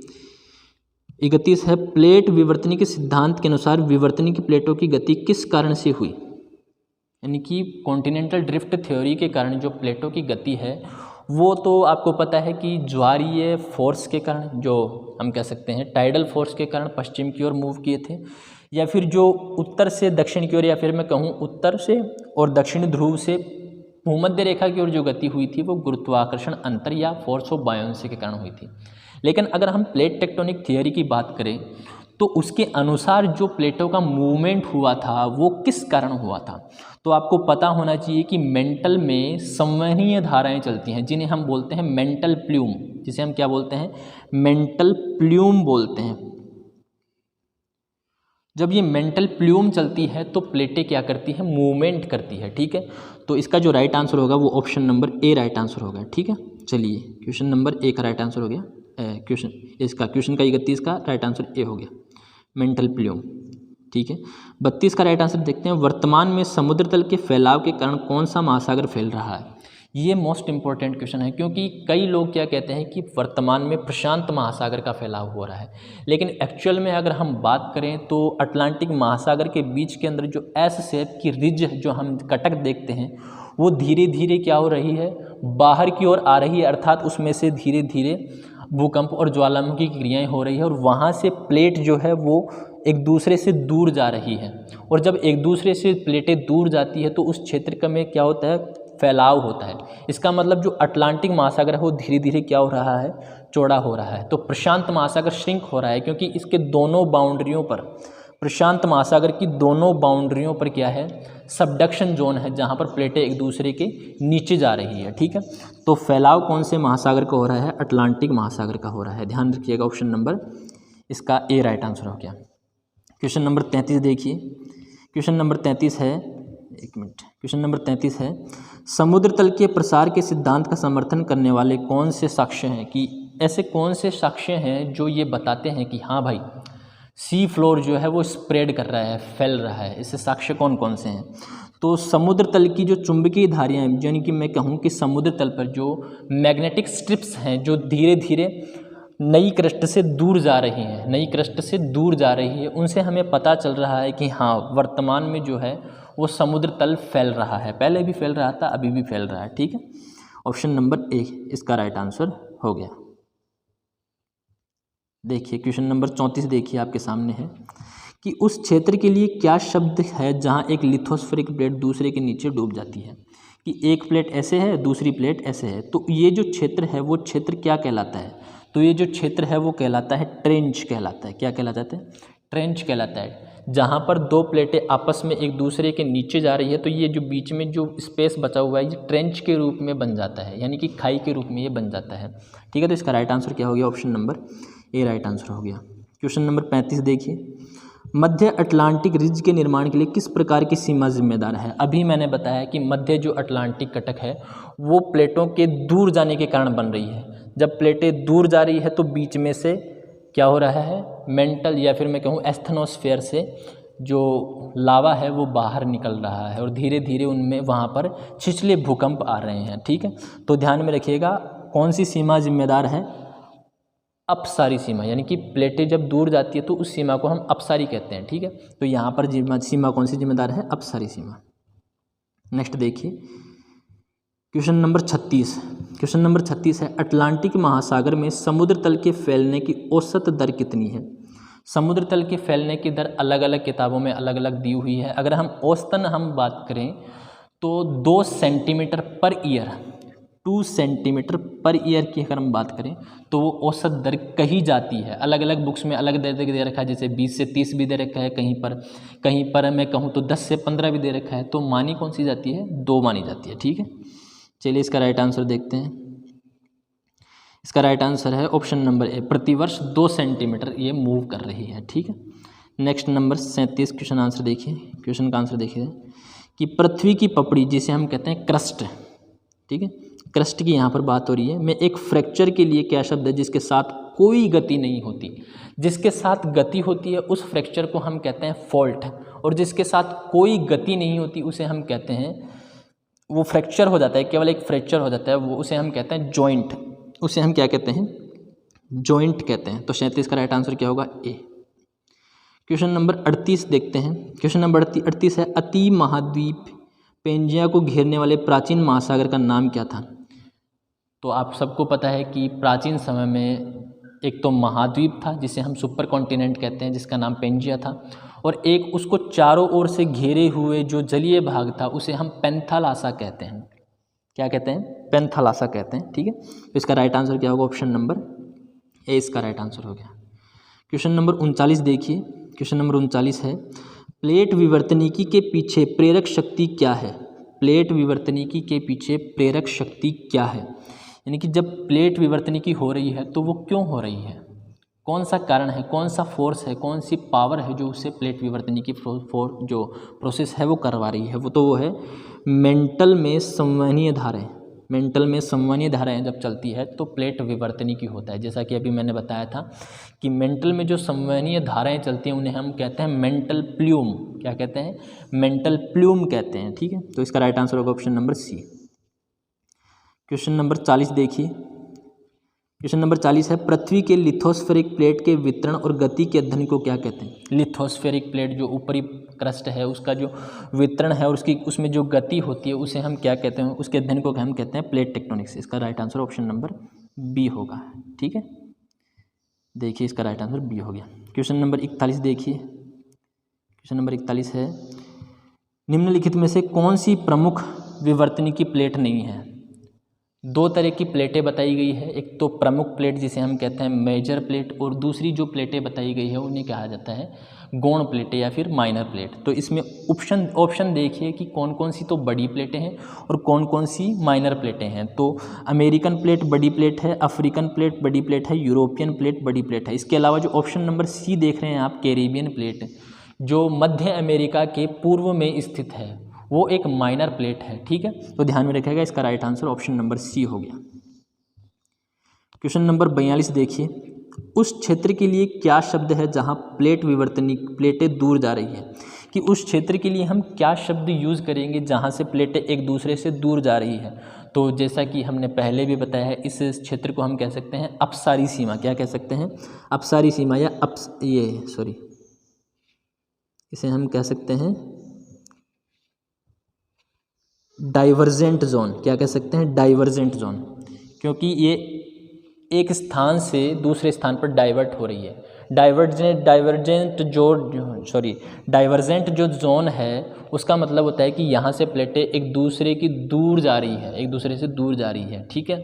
31 है प्लेट विवर्तनी के सिद्धांत के अनुसार विवर्तनी की प्लेटों की गति किस कारण से हुई। यानी कि कॉन्टिनेंटल ड्रिफ्ट थ्योरी के कारण जो प्लेटों की गति है वो तो आपको पता है कि ज्वारीय फोर्स के कारण, जो हम कह सकते हैं टाइडल फोर्स के कारण पश्चिम की ओर मूव किए थे, या फिर जो उत्तर से दक्षिण की ओर, या फिर मैं कहूँ उत्तर से और दक्षिण ध्रुव से भूमध्य रेखा की ओर जो गति हुई थी वो गुरुत्वाकर्षण अंतर या फोर्स ऑफ बायोंसी के कारण हुई थी। लेकिन अगर हम प्लेट टेक्टोनिक थियरी की बात करें तो उसके अनुसार जो प्लेटों का मूवमेंट हुआ था वो किस कारण हुआ था, तो आपको पता होना चाहिए कि मेंटल में संवहनीय धाराएं चलती हैं जिन्हें हम बोलते हैं मेंटल प्ल्यूम, जिसे हम क्या बोलते हैं, मेंटल प्ल्यूम बोलते हैं। जब ये मेंटल प्ल्यूम चलती है तो प्लेटें क्या करती है, मूवमेंट करती है। ठीक है, तो इसका जो राइट आंसर होगा वो ऑप्शन नंबर ए राइट आंसर होगा। ठीक है, चलिए क्वेश्चन नंबर ए का राइट आंसर हो गया, क्वेश्चन का 31 का राइट आंसर ए हो गया, मेंटल प्ल्यूम। ठीक है, 32 का राइट आंसर देखते हैं, वर्तमान में समुद्र तल के फैलाव के कारण कौन सा महासागर फैल रहा है। ये मोस्ट इंपॉर्टेंट क्वेश्चन है, क्योंकि कई लोग क्या कहते हैं कि वर्तमान में प्रशांत महासागर का फैलाव हो रहा है, लेकिन एक्चुअल में अगर हम बात करें तो अटलांटिक महासागर के बीच के अंदर जो एस शेप की रिज जो हम कटक देखते हैं वो धीरे धीरे क्या हो रही है, बाहर की ओर आ रही है, अर्थात उसमें से धीरे धीरे भूकंप और ज्वालामुखी की क्रियाएं हो रही है और वहाँ से प्लेट जो है वो एक दूसरे से दूर जा रही है। और जब एक दूसरे से प्लेटें दूर जाती है तो उस क्षेत्र का में क्या होता है, फैलाव होता है। इसका मतलब जो अटलांटिक महासागर है वो धीरे धीरे क्या हो रहा है, चौड़ा हो रहा है। तो प्रशांत महासागर श्रिंक हो रहा है क्योंकि इसके दोनों बाउंड्रियों पर, प्रशांत महासागर की दोनों बाउंड्रियों पर क्या है, सबडक्शन जोन है जहाँ पर प्लेटें एक दूसरे के नीचे जा रही है। ठीक है, तो फैलाव कौन से महासागर का हो रहा है, अटलांटिक महासागर का हो रहा है। ध्यान रखिएगा, ऑप्शन नंबर इसका ए राइट आंसर हो गया। क्वेश्चन नंबर 33 देखिए, क्वेश्चन नंबर 33 है, एक मिनट, क्वेश्चन नंबर 33 है, समुद्र तल के प्रसार के सिद्धांत का समर्थन करने वाले कौन से साक्ष्य हैं, कि ऐसे कौन से साक्ष्य हैं जो ये बताते हैं कि हाँ भाई सी फ्लोर जो है वो स्प्रेड कर रहा है, फैल रहा है। इससे साक्ष्य कौन कौन से हैं, तो समुद्र तल की जो चुंबकीय धारियाँ, यानी कि मैं कहूँ कि समुद्र तल पर जो मैग्नेटिक स्ट्रिप्स हैं जो धीरे धीरे नई क्रस्ट से दूर जा रही हैं, नई क्रस्ट से दूर जा रही है, उनसे हमें पता चल रहा है कि हाँ वर्तमान में जो है वो समुद्र तल फैल रहा है, पहले भी फैल रहा था, अभी भी फैल रहा है। ठीक है, ऑप्शन नंबर ए इसका राइट आंसर हो गया। देखिए क्वेश्चन नंबर 34 देखिए आपके सामने है कि उस क्षेत्र के लिए क्या शब्द है जहां एक लिथोस्फेरिक प्लेट दूसरे के नीचे डूब जाती है, कि एक प्लेट ऐसे है दूसरी प्लेट ऐसे है, तो ये जो क्षेत्र है वो क्षेत्र क्या कहलाता है, तो ये जो क्षेत्र है वो कहलाता है ट्रेंच कहलाता है। क्या कहलाता है, ट्रेंच कहलाता है। जहाँ पर दो प्लेटें आपस में एक दूसरे के नीचे जा रही है तो ये जो बीच में जो स्पेस बचा हुआ है ये ट्रेंच के रूप में बन जाता है, यानी कि खाई के रूप में ये बन जाता है। ठीक है, तो इसका राइट आंसर क्या हो गया, ऑप्शन नंबर ए राइट आंसर हो गया। क्वेश्चन नंबर 35 देखिए, मध्य अटलांटिक रिज के निर्माण के लिए किस प्रकार की सीमा जिम्मेदार है। अभी मैंने बताया कि मध्य जो अटलांटिक कटक है वो प्लेटों के दूर जाने के कारण बन रही है। जब प्लेटें दूर जा रही है तो बीच में से क्या हो रहा है, मेंटल या फिर मैं कहूँ एस्थेनोस्फेयर से जो लावा है वो बाहर निकल रहा है और धीरे धीरे उनमें वहाँ पर छिछले भूकंप आ रहे हैं। ठीक है, तो ध्यान में रखिएगा कौन सी सीमा जिम्मेदार है, अपसारी सीमा, यानी कि प्लेटें जब दूर जाती है तो उस सीमा को हम अपसारी कहते हैं। ठीक है, तो यहाँ पर सीमा कौन सी जिम्मेदार है, अपसारी सीमा। नेक्स्ट देखिए क्वेश्चन नंबर 36, क्वेश्चन नंबर 36 है, अटलांटिक महासागर में समुद्र तल के फैलने की औसत दर कितनी है। समुद्र तल के फैलने की दर अलग अलग किताबों में अलग अलग दी हुई है। अगर हम औसतन हम बात करें तो 2 centimetre per year, 2 centimetre per year की अगर हम बात करें तो वो औसत दर कही जाती है। अलग अलग बुक्स में अलग दे रखा है, जैसे 20 से 30 भी दे रखा है, कहीं पर मैं कहूँ तो 10 से 15 भी दे रखा है। तो मानी कौन सी जाती है, 2 मानी जाती है। ठीक है, चलिए इसका राइट आंसर देखते हैं। इसका राइट आंसर है ऑप्शन नंबर ए, प्रतिवर्ष 2 सेंटीमीटर ये मूव कर रही है। ठीक है, नेक्स्ट नंबर 37 क्वेश्चन आंसर देखिए, क्वेश्चन का आंसर देखिए कि पृथ्वी की पपड़ी जिसे हम कहते हैं क्रस्ट, ठीक है, क्रस्ट की यहाँ पर बात हो रही है, में एक फ्रैक्चर के लिए क्या शब्द है जिसके साथ कोई गति नहीं होती। जिसके साथ गति होती है उस फ्रैक्चर को हम कहते हैं फॉल्ट, और जिसके साथ कोई गति नहीं होती उसे हम कहते हैं, वो फ्रैक्चर हो जाता है, केवल एक फ्रैक्चर हो जाता है, वो उसे हम कहते हैं जॉइंट। उसे हम क्या कहते हैं? जॉइंट कहते हैं। तो 37 का राइट आंसर क्या होगा? ए। क्वेश्चन नंबर 38 देखते हैं। क्वेश्चन नंबर 38 है, अति महाद्वीप पेंजिया को घेरने वाले प्राचीन महासागर का नाम क्या था? तो आप सबको पता है कि प्राचीन समय में एक तो महाद्वीप था जिसे हम सुपर कॉन्टिनेंट कहते हैं, जिसका नाम पेंजिया था, और एक उसको चारों ओर से घेरे हुए जो जलीय भाग था उसे हम पेंथालासा कहते हैं। क्या कहते हैं? पेंथालासा कहते हैं। ठीक है, तो इसका राइट आंसर क्या होगा? ऑप्शन नंबर ए इसका राइट आंसर हो गया। क्वेश्चन नंबर 39 देखिए। क्वेश्चन नंबर 39 है, प्लेट विवर्तनिकी के पीछे प्रेरक शक्ति क्या है? प्लेट विवर्तनिकी के पीछे प्रेरक शक्ति क्या है? यानी कि जब प्लेट विवर्तनिकी हो रही है तो वो क्यों हो रही है, कौन सा कारण है, कौन सा फोर्स है, कौन सी पावर है जो उससे प्लेट विवर्तनिकी जो प्रोसेस है वो करवा रही है? वो है मेंटल में संवहनीय धाराएं। मेंटल में संवहनीय धाराएं जब चलती है तो प्लेट विवर्तनिकी होता है। जैसा कि अभी मैंने बताया था कि मेंटल में जो संवहनीय धाराएं चलती हैं उन्हें हम कहते हैं मेंटल प्ल्यूम। क्या कहते हैं? मेंटल प्ल्यूम कहते हैं। ठीक है, तो इसका राइट आंसर होगा option number C. Question number 40 देखिए। क्वेश्चन नंबर 40 है, पृथ्वी के लिथोस्फेरिक प्लेट के वितरण और गति के अध्ययन को क्या कहते हैं? लिथोस्फेरिक प्लेट जो ऊपरी क्रस्ट है उसका जो वितरण है और उसमें जो गति होती है उसे हम क्या कहते हैं? उसके अध्ययन को हम कहते हैं प्लेट टेक्टोनिक्स। इसका right answer option number B होगा। ठीक है, देखिए इसका राइट आंसर बी हो गया। क्वेश्चन नंबर 41 देखिए। क्वेश्चन नंबर 41 है, निम्नलिखित में से कौन सी प्रमुख विवर्तनिकी प्लेट नहीं है? दो तरह की प्लेटें बताई गई है, एक तो प्रमुख प्लेट जिसे हम कहते हैं मेजर प्लेट, और दूसरी जो प्लेटें बताई गई है उन्हें कहा जाता है गौण प्लेटें या फिर माइनर प्लेट। तो इसमें ऑप्शन देखिए कि कौन कौन सी तो बड़ी प्लेटें हैं और कौन कौन सी माइनर प्लेटें हैं। तो अमेरिकन प्लेट बड़ी प्लेट है, अफ्रीकन प्लेट बड़ी प्लेट है, यूरोपियन प्लेट बड़ी प्लेट है। इसके अलावा जो ऑप्शन नंबर सी देख रहे हैं आप, कैरेबियन प्लेट, जो मध्य अमेरिका के पूर्व में स्थित है, वो एक माइनर प्लेट है। ठीक है, तो ध्यान में रखिएगा, इसका right answer option number C हो गया। क्वेश्चन नंबर 42 देखिए, उस क्षेत्र के लिए क्या शब्द है जहां प्लेटें दूर जा रही है? कि उस क्षेत्र के लिए हम क्या शब्द यूज़ करेंगे जहां से प्लेटें एक दूसरे से दूर जा रही है? तो जैसा कि हमने पहले भी बताया है, इस क्षेत्र को हम कह सकते हैं अपसारी सीमा। क्या कह सकते हैं? अपसारी सीमा, या इसे हम कह सकते हैं डाइवर्जेंट जोन। क्या कह सकते हैं? डाइवर्जेंट जोन, क्योंकि ये एक स्थान से दूसरे स्थान पर डाइवर्ट हो रही है। डाइवर्जेंट जो जोन है उसका मतलब होता है कि यहाँ से प्लेटें एक दूसरे की दूर जा रही है, एक दूसरे से दूर जा रही है। ठीक है,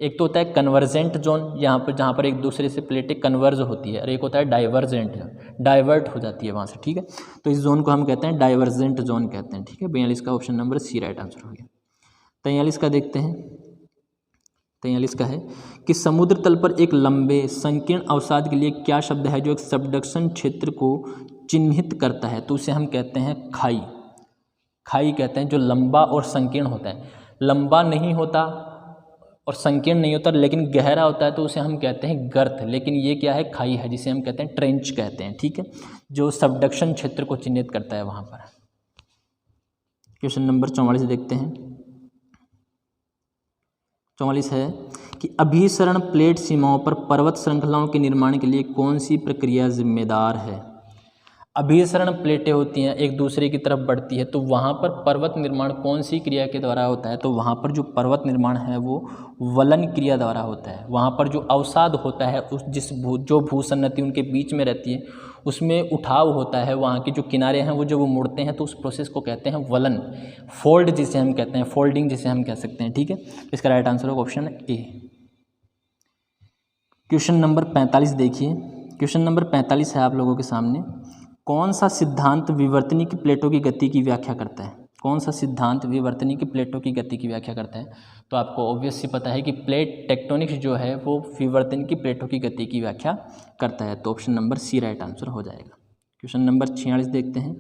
एक तो होता है कन्वर्जेंट जोन, यहाँ पर जहाँ पर एक दूसरे से प्लेटें कन्वर्ज होती है, और एक होता है डाइवर्जेंट, डाइवर्ट हो जाती है वहाँ से। ठीक है, तो इस जोन को हम कहते हैं डाइवर्जेंट जोन कहते हैं। ठीक है, 42 का option number C right answer हो गया। 43 का देखते हैं। 43 का है कि समुद्र तल पर एक लंबे संकीर्ण अवसाद के लिए क्या शब्द है जो एक सबडक्शन क्षेत्र को चिन्हित करता है? तो उसे हम कहते हैं खाई। खाई कहते हैं जो लंबा और संकीर्ण होता है। लंबा नहीं होता और संकीर्ण नहीं होता लेकिन गहरा होता है तो उसे हम कहते हैं गर्त। लेकिन ये क्या है? खाई है, जिसे हम कहते हैं ट्रेंच कहते हैं। ठीक है, जो सबडक्शन क्षेत्र को चिन्हित करता है वहाँ पर। क्वेश्चन नंबर 44 देखते हैं। 44 है कि अभिसरण प्लेट सीमाओं पर पर्वत श्रृंखलाओं के निर्माण के लिए कौन सी प्रक्रिया जिम्मेदार है? अभिसरण प्लेटें होती हैं, एक दूसरे की तरफ बढ़ती है, तो वहाँ पर पर्वत निर्माण कौन सी क्रिया के द्वारा होता है? तो वहाँ पर जो पर्वत निर्माण है वो वलन क्रिया द्वारा होता है। वहाँ पर जो अवसाद होता है जो भूसन्नति उनके बीच में रहती है उसमें उठाव होता है, वहाँ के जो किनारे हैं वो जब वो मुड़ते हैं तो उस प्रोसेस को कहते हैं वलन, फोल्ड जिसे हम कहते हैं, फोल्डिंग जिसे हम कह सकते हैं। ठीक है, इसका राइट आंसर होगा ऑप्शन ए। क्वेश्चन नंबर 45 देखिए। क्वेश्चन नंबर 45 है आप लोगों के सामने, कौन सा सिद्धांत विवर्तनिक प्लेटों की गति की व्याख्या करता है? कौन सा सिद्धांत विवर्तनिक प्लेटों की गति की व्याख्या करता है? तो आपको ऑब्वियसली पता है कि प्लेट टेक्टोनिक्स जो है वो विवर्तनिक प्लेटों की गति की व्याख्या करता है। तो option number C right answer हो जाएगा। क्वेश्चन नंबर 46 देखते हैं।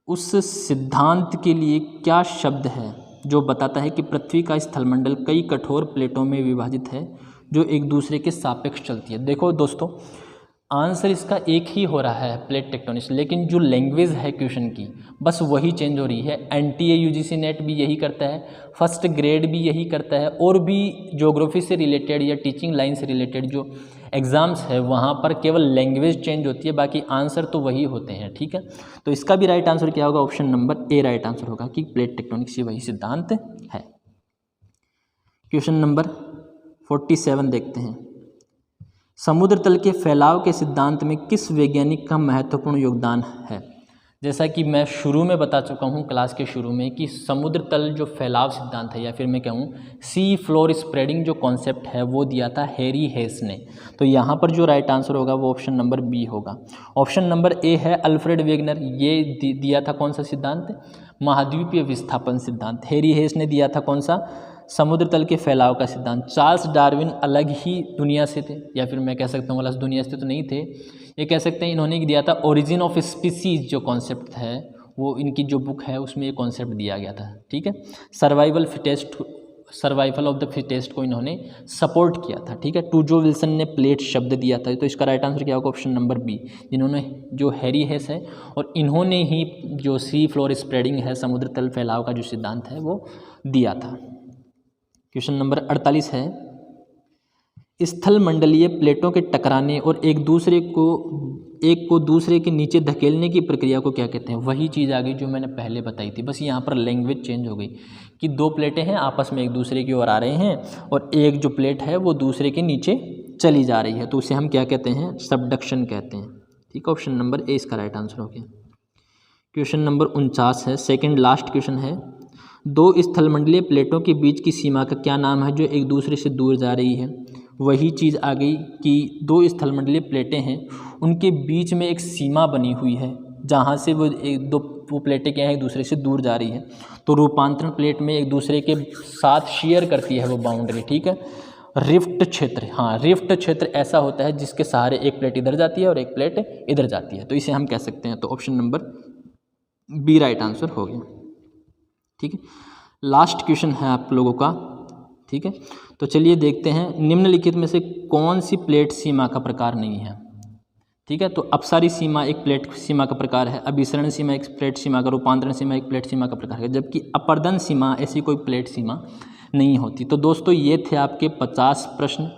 उस सिद्धांत के लिए क्या शब्द है जो बताता है कि पृथ्वी का स्थलमंडल कई कठोर प्लेटों में विभाजित है जो एक दूसरे के सापेक्ष चलती है। देखो दोस्तों, आंसर इसका एक ही हो रहा है, प्लेट टेक्टोनिक्स, लेकिन जो लैंग्वेज है क्वेश्चन की बस वही चेंज हो रही है। एनटीए यूजीसी नेट भी यही करता है, फर्स्ट ग्रेड भी यही करता है, और भी ज्योग्राफी से रिलेटेड या टीचिंग लाइन से रिलेटेड जो एग्ज़ाम्स है वहाँ पर केवल लैंग्वेज चेंज होती है, बाकी आंसर तो वही होते हैं। ठीक है, तो इसका भी राइट आंसर क्या होगा? ऑप्शन नंबर ए राइट आंसर होगा कि प्लेट टेक्टोनिक्स वही सिद्धांत है। क्वेश्चन नंबर 47 देखते हैं। समुद्र तल के फैलाव के सिद्धांत में किस वैज्ञानिक का महत्वपूर्ण योगदान है? जैसा कि मैं शुरू में बता चुका हूँ क्लास के शुरू में कि समुद्र तल जो फैलाव सिद्धांत है, या फिर मैं कहूँ सी फ्लोर स्प्रेडिंग जो कॉन्सेप्ट है, वो दिया था हैरी हेस ने। तो यहाँ पर जो राइट आंसर होगा वो ऑप्शन नंबर बी होगा। ऑप्शन नंबर ए है अल्फ्रेड वेगनर, ये दिया था कौन सा सिद्धांत? महाद्वीपीय विस्थापन सिद्धांत। हैरी हेस ने दिया था कौन सा? समुद्र तल के फैलाव का सिद्धांत। चार्ल्स डार्विन अलग ही दुनिया से थे, या फिर मैं कह सकता हूँ अलग दुनिया से तो नहीं थे, ये कह सकते हैं इन्होंने दिया था ओरिजिन ऑफ स्पीसीज जो कॉन्सेप्ट है, वो इनकी जो बुक है उसमें ये कॉन्सेप्ट दिया गया था। ठीक है, सर्वाइवल ऑफ द फिटेस्ट को इन्होंने सपोर्ट किया था। ठीक है, टूजो विल्सन ने प्लेट शब्द दिया था। तो इसका राइट आंसर क्या होगा? ऑप्शन नंबर बी, जिन्होंने जो हैरी हेस है और इन्होंने ही जो सी फ्लोर स्प्रेडिंग है, समुद्र तल फैलाव का जो सिद्धांत है वो दिया था। क्वेश्चन नंबर 48 है, स्थल मंडलीय प्लेटों के टकराने और एक को दूसरे के नीचे धकेलने की प्रक्रिया को क्या कहते हैं? वही चीज़ आ गई जो मैंने पहले बताई थी, बस यहाँ पर लैंग्वेज चेंज हो गई कि दो प्लेटें हैं आपस में एक दूसरे की ओर आ रहे हैं, और एक जो प्लेट है वो दूसरे के नीचे चली जा रही है, तो उसे हम क्या कहते हैं? सबडक्शन कहते हैं। ठीक है, ऑप्शन नंबर ए इसका राइट आंसर हो गया। क्वेश्चन नंबर 49 है, सेकेंड लास्ट क्वेश्चन है। दो स्थलमंडलीय प्लेटों के बीच की सीमा का क्या नाम है जो एक दूसरे से दूर जा रही है? वही चीज़ आ गई कि दो स्थलमंडलीय प्लेटें हैं, उनके बीच में एक सीमा बनी हुई है जहाँ से वो प्लेटें क्या है एक दूसरे से दूर जा रही है। तो रूपांतरण प्लेट में एक दूसरे के साथ शेयर करती है वो बाउंड्री। ठीक है, रिफ्ट क्षेत्र, हाँ रिफ्ट क्षेत्र ऐसा होता है जिसके सहारे एक प्लेट इधर जाती है और एक प्लेट इधर जाती है, तो इसे हम कह सकते हैं। तो option number B right answer हो गया। ठीक है, लास्ट क्वेश्चन है आप लोगों का। ठीक है, तो चलिए देखते हैं, निम्नलिखित में से कौन सी प्लेट सीमा का प्रकार नहीं है? ठीक है, तो अपसारी सीमा एक प्लेट सीमा का प्रकार है, अभिसरण सीमा एक प्लेट सीमा का, रूपांतरण सीमा एक प्लेट सीमा का प्रकार है, जबकि अपर्दन सीमा ऐसी कोई प्लेट सीमा नहीं होती। तो दोस्तों ये थे आपके 50 प्रश्न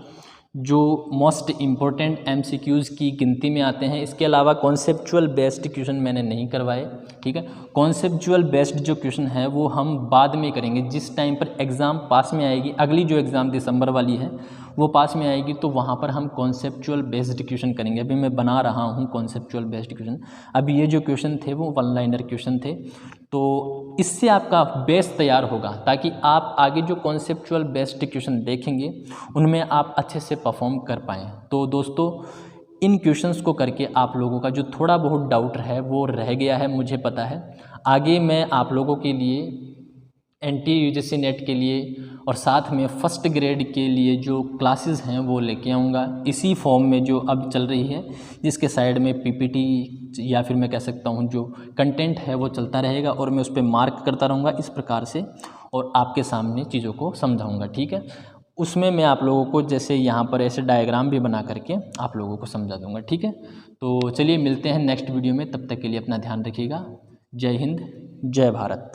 जो मोस्ट इम्पोर्टेंट MCQs की गिनती में आते हैं। इसके अलावा कॉन्सेप्चुअल बेस्ड क्वेश्चन मैंने नहीं करवाए। ठीक है, कॉन्सेप्चुअल बेस्ड जो क्वेश्चन है वो हम बाद में करेंगे, जिस टाइम पर एग्ज़ाम पास में आएगी, अगली जो एग्ज़ाम दिसंबर वाली है वो पास में आएगी, तो वहाँ पर हम कॉन्सेप्चुअल बेस्ड क्वेश्चन करेंगे। अभी मैं बना रहा हूँ कॉन्सेप्चुअल बेस्ड क्वेश्चन। अभी ये जो क्वेश्चन थे वो वन लाइनर क्वेश्चन थे, तो इससे आपका बेस तैयार होगा ताकि आप आगे जो कॉन्सेप्चुअल बेस्ड क्वेश्चन देखेंगे उनमें आप अच्छे से परफॉर्म कर पाएँ। तो दोस्तों इन क्वेश्चंस को करके आप लोगों का जो थोड़ा बहुत डाउट है वो रह गया है, मुझे पता है। आगे मैं आप लोगों के लिए एनटीए यूजीसी नेट के लिए और साथ में फर्स्ट ग्रेड के लिए जो क्लासेस हैं वो लेके आऊँगा इसी फॉर्म में जो अब चल रही है, जिसके साइड में पीपीटी या फिर मैं कह सकता हूँ जो कंटेंट है वो चलता रहेगा और मैं उस पर मार्क करता रहूँगा इस प्रकार से, और आपके सामने चीज़ों को समझाऊँगा। ठीक है, उसमें मैं आप लोगों को जैसे यहाँ पर ऐसे डायग्राम भी बना करके आप लोगों को समझा दूँगा। ठीक है, तो चलिए मिलते हैं नेक्स्ट वीडियो में, तब तक के लिए अपना ध्यान रखिएगा। जय हिंद, जय भारत।